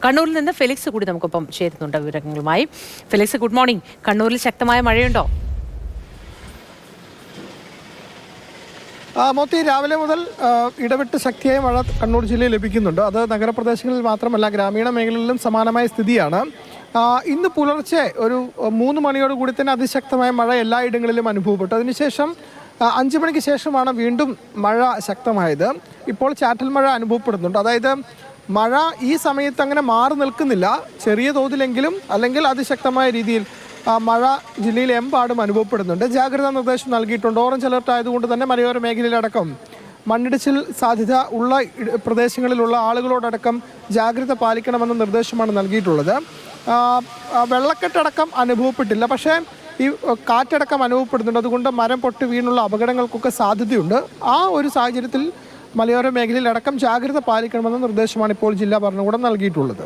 കണ്ണൂരിൽ നിന്ന് ഫെലിക്സ് കൂടി നമുക്കൊപ്പം ചേരുന്നുണ്ട് വിവരങ്ങളുമായി. Felix, good morning. കണ്ണൂരിൽ ശക്തമായ മഴയുണ്ടോ? മോത്തി, രാവിലെ മുതൽ ഇടവിട്ട് ശക്തിയായ മഴ കണ്ണൂർ ജില്ലയിൽ ലഭിക്കുന്നുണ്ട്. അത് നഗരപ്രദേശങ്ങളിൽ മാത്രമല്ല, ഗ്രാമീണ മേഖലകളിലും സമാനമായ സ്ഥിതിയാണ്. ഇന്ന് പുലർച്ചെ ഒരു 3 മണിയോട് കൂടി തന്നെ അതിശക്തമായ മഴ എല്ലായിടങ്ങളിലും അനുഭവപ്പെട്ടു. അതിനുശേഷം 5 മണിക്ക് ശേഷമാണ് വീണ്ടും മഴ ശക്തമായത്. ഇപ്പോൾ ചാറ്റൽ മഴ അനുഭവപ്പെടുന്നുണ്ട്. അതായത് മഴ ഈ സമയത്ത് അങ്ങനെ മാറി നിൽക്കുന്നില്ല, ചെറിയ തോതിലെങ്കിലും അല്ലെങ്കിൽ അതിശക്തമായ രീതിയിൽ മഴ ജില്ലയിൽ എമ്പാടും അനുഭവപ്പെടുന്നുണ്ട്. ജാഗ്രതാ നിർദ്ദേശം നൽകിയിട്ടുണ്ട്. ഓറഞ്ച് അലർട്ട് ആയതുകൊണ്ട് തന്നെ മലയോര മേഖലയിലടക്കം മണ്ണിടിച്ചിൽ സാധ്യത ഉള്ള പ്രദേശങ്ങളിലുള്ള ആളുകളോടടക്കം ജാഗ്രത പാലിക്കണമെന്ന നിർദ്ദേശമാണ് നൽകിയിട്ടുള്ളത്. വെള്ളക്കെട്ടടക്കം അനുഭവപ്പെട്ടില്ല, പക്ഷേ ഈ കാറ്റടക്കം അനുഭവപ്പെടുന്നുണ്ട്. അതുകൊണ്ട് മരം പൊട്ടി വീണുള്ള അപകടങ്ങൾക്കൊക്കെ സാധ്യതയുണ്ട്. ആ ഒരു സാഹചര്യത്തിൽ മലയോര മേഖലയിലടക്കം ജാഗ്രത പാലിക്കണമെന്ന നിർദ്ദേശമാണ് ഇപ്പോൾ ജില്ലാ ഭരണകൂടം നൽകിയിട്ടുള്ളത്.